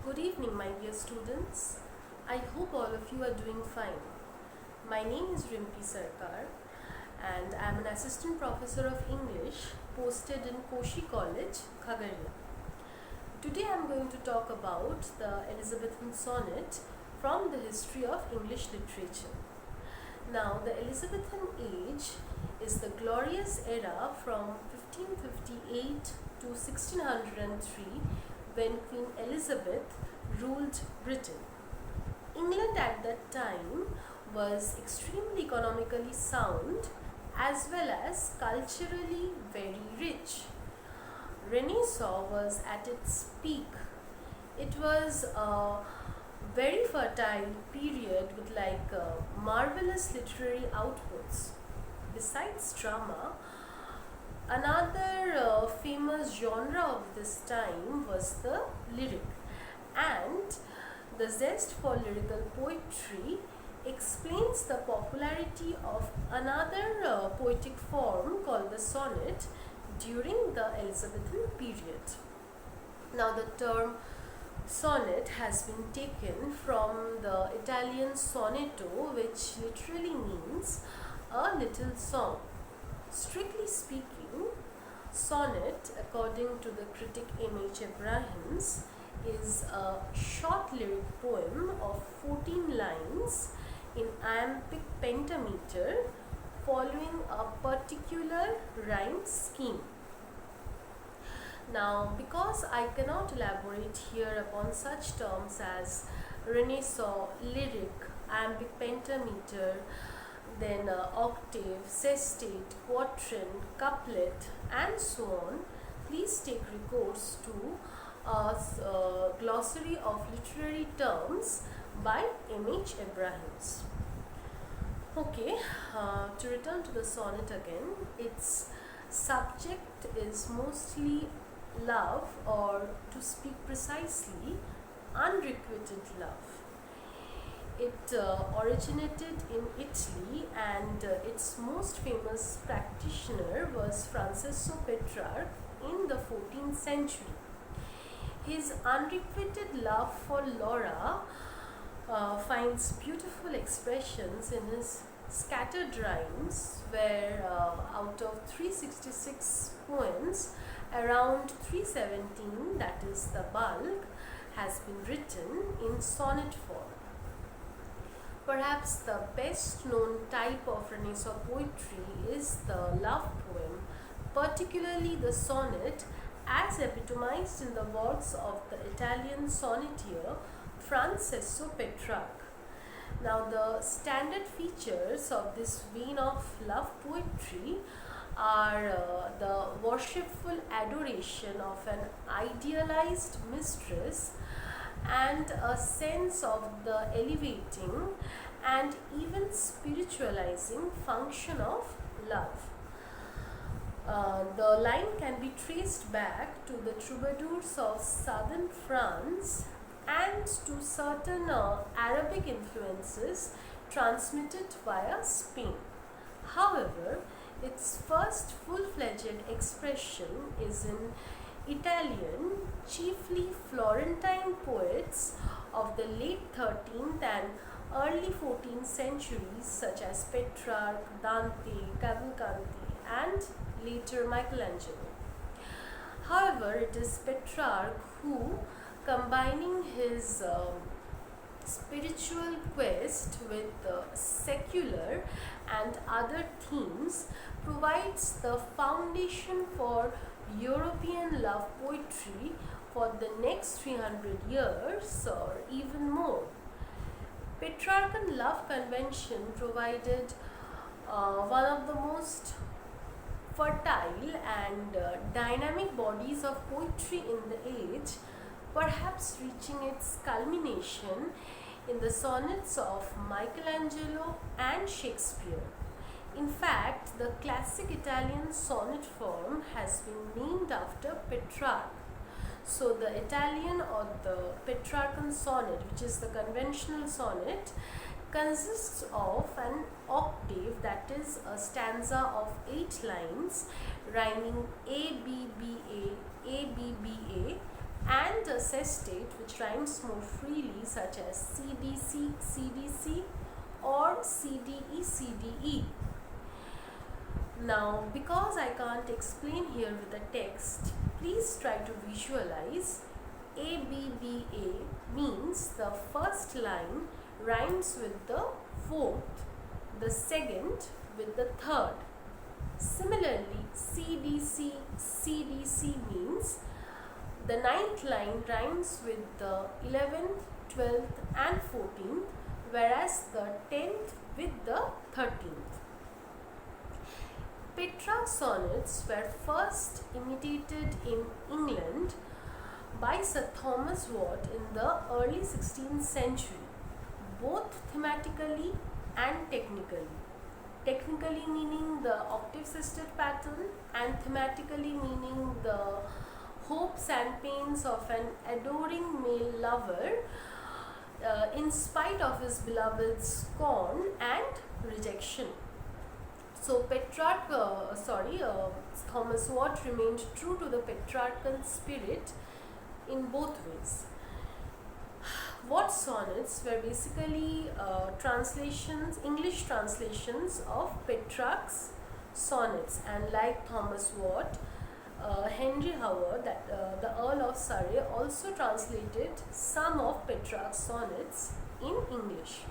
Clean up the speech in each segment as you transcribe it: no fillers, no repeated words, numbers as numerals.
Good evening, my dear students. I hope all of you are doing fine. My name is Rimpi Sarkar and I am an assistant professor of English posted in Koshi College, Khagaria. Today I am going to talk about the Elizabethan sonnet from the history of English literature. Now, the Elizabethan age is the glorious era from 1558 to 1603 when Queen Elizabeth ruled Britain. England at that time was extremely economically sound as well as culturally very rich. Renaissance was at its peak. It was a very fertile period with marvelous literary outputs. Besides drama, another famous genre of this time was the lyric, and the zest for lyrical poetry explains the popularity of another poetic form called the sonnet during the Elizabethan period. Now, the term sonnet has been taken from the Italian sonetto, which literally means a little song. Strictly speaking, sonnet, according to the critic M.H. Abrahams, is a short lyric poem of 14 lines in iambic pentameter following a particular rhyme scheme. Now, because I cannot elaborate here upon such terms as Renaissance, lyric, iambic pentameter, then octave, sestet, quatrain, couplet, and so on, please take recourse to a glossary of literary terms by M.H. Abrahams. Okay, to return to the sonnet again, its subject is mostly love, or to speak precisely, unrequited love. It originated in Italy, and its most famous practitioner was Francesco Petrarch in the 14th century. His unrequited love for Laura finds beautiful expressions in his scattered rhymes, where out of 366 poems, around 317, that is the bulk, has been written in sonnet form. Perhaps the best known type of Renaissance poetry is the love poem, particularly the sonnet, as epitomized in the works of the Italian sonneteer Francesco Petrarch. Now, the standard features of this vein of love poetry are the worshipful adoration of an idealized mistress and a sense of the elevating and even spiritualizing function of love. The line can be traced back to the troubadours of southern France and to certain Arabic influences transmitted via Spain. However, its first full-fledged expression is in Italian, chiefly Florentine poets of the late 13th and early 14th centuries, such as Petrarch, Dante, Cavalcanti, and later Michelangelo. However, it is Petrarch who, combining his spiritual quest with secular and other themes, provides the foundation for European love poetry for the next 300 years or even more. Petrarchan love convention provided one of the most fertile and dynamic bodies of poetry in the age, perhaps reaching its culmination in the sonnets of Michelangelo and Shakespeare. In fact, the classic Italian sonnet form has been named after Petrarch. So, the Italian or the Petrarchan sonnet, which is the conventional sonnet, consists of an octave, that is a stanza of 8 lines rhyming A B B A, A B B A, and a sestate which rhymes more freely, such as CDC, CDC, or CDE, CDE. Now, because I can't explain here with the text, please try to visualize. ABBA means the first line rhymes with the fourth, the second with the third. Similarly, CDC, CDC means the ninth line rhymes with the 11th, 12th and 14th, whereas the 10th with the 13th. Petrarch's sonnets were first imitated in England by Sir Thomas Watt in the early 16th century, both thematically and technically. Technically meaning the octave sisted pattern, and thematically meaning the hopes and pains of an adoring male lover in spite of his beloved's scorn and rejection. So Thomas Watt remained true to the Petrarchan spirit in both ways. Watt's sonnets were basically English translations of Petrarch's sonnets, and like Thomas Watt, Henry Howard, the Earl of Surrey, also translated some of Petrarch's sonnets in English.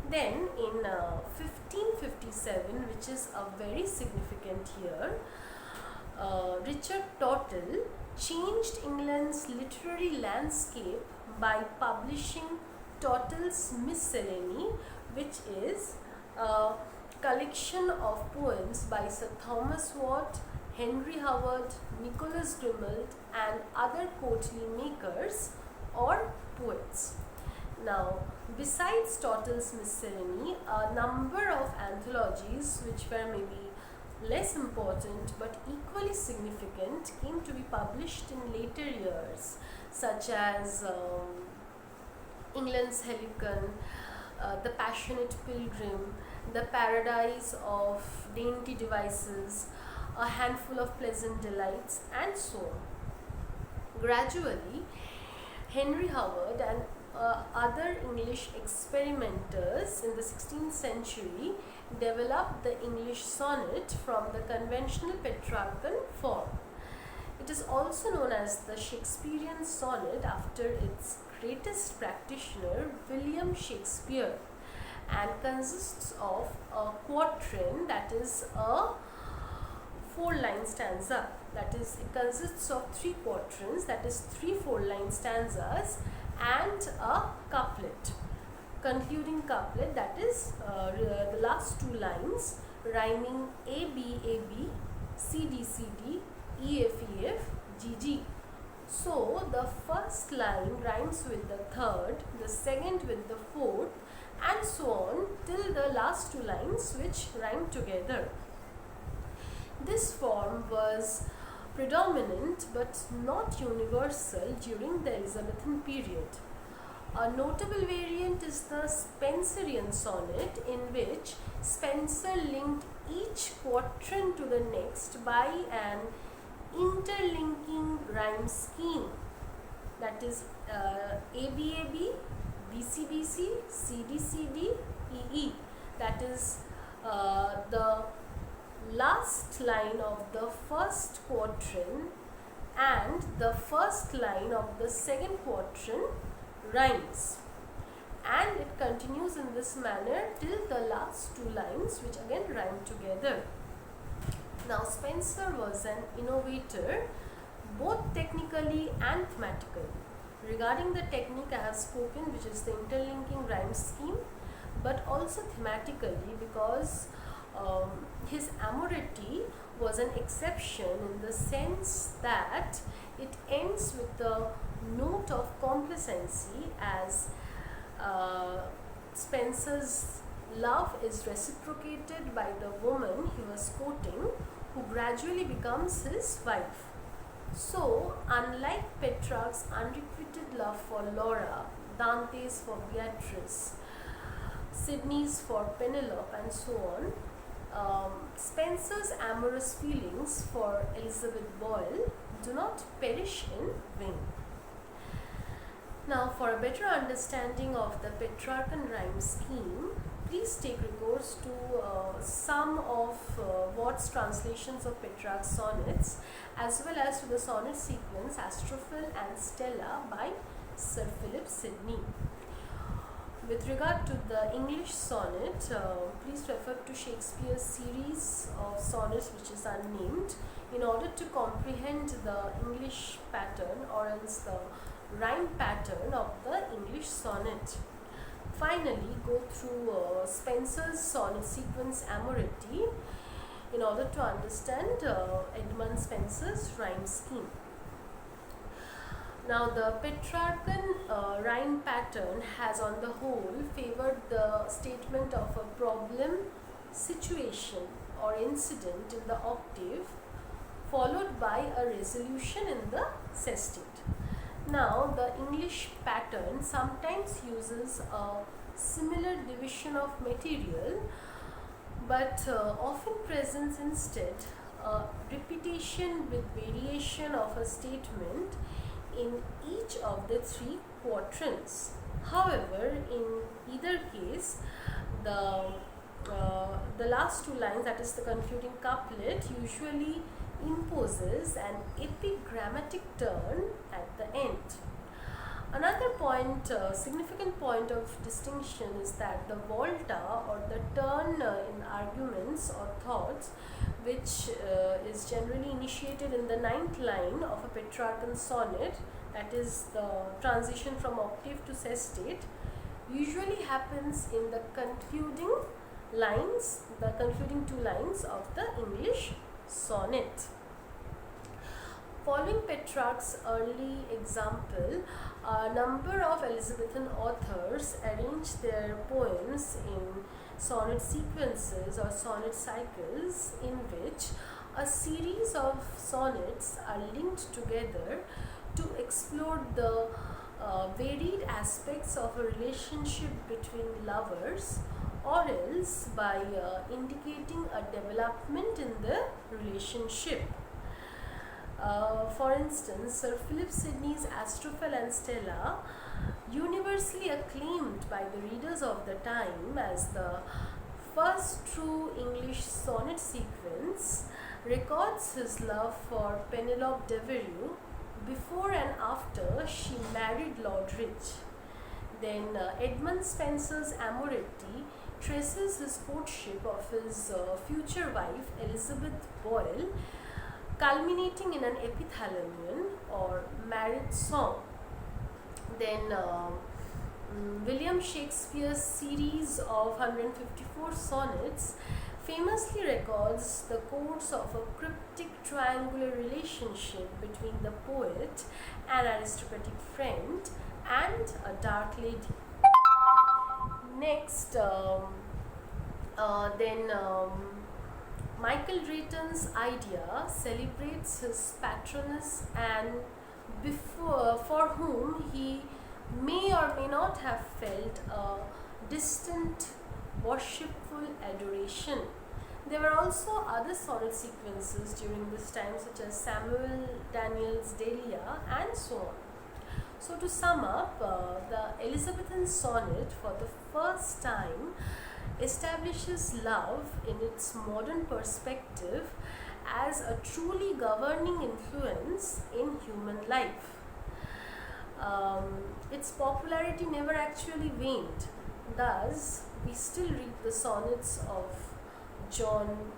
Then in 1557, which is a very significant year, Richard Tottle changed England's literary landscape by publishing Tottle's Miscellany, which is a collection of poems by Sir Thomas Watt, Henry Howard, Nicholas Grimald and other courtly makers or poets. Now, besides Tottle's Miscellany, a number of anthologies which were maybe less important but equally significant came to be published in later years, such as England's Helicon, The Passionate Pilgrim, The Paradise of Dainty Devices, A Handful of Pleasant Delights, and so on. Gradually, Henry Howard and other English experimenters in the 16th century developed the English sonnet from the conventional Petrarchan form. It is also known as the Shakespearean sonnet after its greatest practitioner, William Shakespeare, and consists of a quatrain, that is a 4-line stanza. That is, it consists of 3 quatrains, that is 3 4-line stanzas, and a couplet, concluding couplet, that is the last 2 lines rhyming A B A B, C D C D, E F E F, G G. So the first line rhymes with the third, the second with the fourth, and so on till the last 2 lines which rhyme together. This form was predominant but not universal during the Elizabethan period. A notable variant is the Spenserian sonnet, in which Spenser linked each quatrain to the next by an interlinking rhyme scheme, that is ABAB, BCBC, CDCD, EE, that is the last line of the first quatrain and the first line of the second quatrain rhymes, and it continues in this manner till the last 2 lines, which again rhyme together. Now, Spenser was an innovator both technically and thematically. Regarding the technique I have spoken, which is the interlinking rhyme scheme, but also thematically, because his amority was an exception in the sense that it ends with the note of complacency, as Spenser's love is reciprocated by the woman he was courting, who gradually becomes his wife. So, unlike Petrarch's unrequited love for Laura, Dante's for Beatrice, Sidney's for Penelope, and so on, Spenser's amorous feelings for Elizabeth Boyle do not perish in vain. Now, for a better understanding of the Petrarchan rhyme scheme, please take recourse to some of Watt's translations of Petrarch's sonnets, as well as to the sonnet sequence Astrophel and Stella by Sir Philip Sidney. With regard to the English sonnet, please refer to Shakespeare's series of sonnets which is unnamed in order to comprehend the English pattern, or else the rhyme pattern of the English sonnet. Finally, go through Spenser's sonnet sequence Amoreti in order to understand Edmund Spenser's rhyme scheme. Now, the Petrarchan rhyme pattern has on the whole favored the statement of a problem, situation or incident in the octave, followed by a resolution in the sestet. Now, the English pattern sometimes uses a similar division of material, but often presents instead a repetition with variation of a statement in each of the three quatrains. However, in either case, the last two lines, that is the concluding couplet, usually imposes an epigrammatic turn at the end. Another point, significant point of distinction is that the volta, or the turn in arguments or thoughts, which is generally initiated in the 9th line of a Petrarchan sonnet, that is the transition from octave to sestet, usually happens in the concluding lines, the concluding two lines of the English sonnet. Following Petrarch's early example, a number of Elizabethan authors arranged their poems in sonnet sequences or sonnet cycles, in which a series of sonnets are linked together to explore the varied aspects of a relationship between lovers, or else by indicating a development in the relationship. For instance, Sir Philip Sidney's Astrophel and Stella, universally acclaimed by the readers of the time as the first true English sonnet sequence, records his love for Penelope Devereux before and after she married Lord Rich. Then Edmund Spenser's Amoreti traces his courtship of his future wife Elizabeth Boyle, culminating in an epithalamion or marriage song. Then William Shakespeare's series of 154 sonnets famously records the course of a cryptic triangular relationship between the poet, an aristocratic friend, and a dark lady. Next, Michael Drayton's Idea celebrates his patroness and for whom he may or may not have felt a distant worshipful adoration. There were also other sonnet sequences during this time, such as Samuel Daniel's Delia and so on. So to sum up, the Elizabethan sonnet for the first time establishes love in its modern perspective as a truly governing influence in human life. Its popularity never actually waned. Thus, we still read the sonnets of John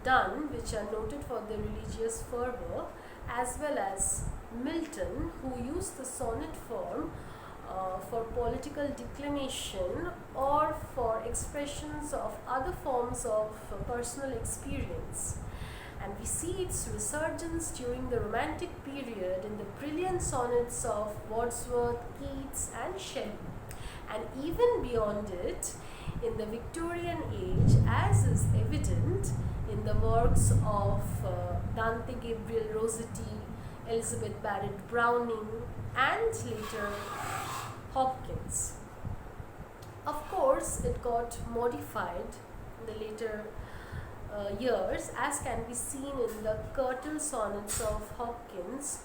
Donne, which are noted for their religious fervour, as well as Milton, who used the sonnet form for political declamation or for expressions of other forms of personal experience. And we see its resurgence during the Romantic period in the brilliant sonnets of Wordsworth, Keats and Shelley, and even beyond it in the Victorian age, as is evident in the works of Dante Gabriel Rossetti, Elizabeth Barrett Browning, and later Hopkins. Of course, it got modified in the later years, as can be seen in the curtain sonnets of Hopkins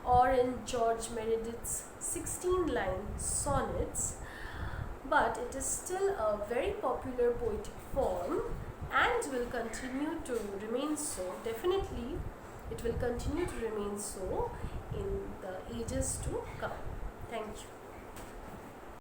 or in George Meredith's 16-line sonnets, but it is still a very popular poetic form and will continue to remain so. Definitely, it will continue to remain so in the ages to come. Thank you.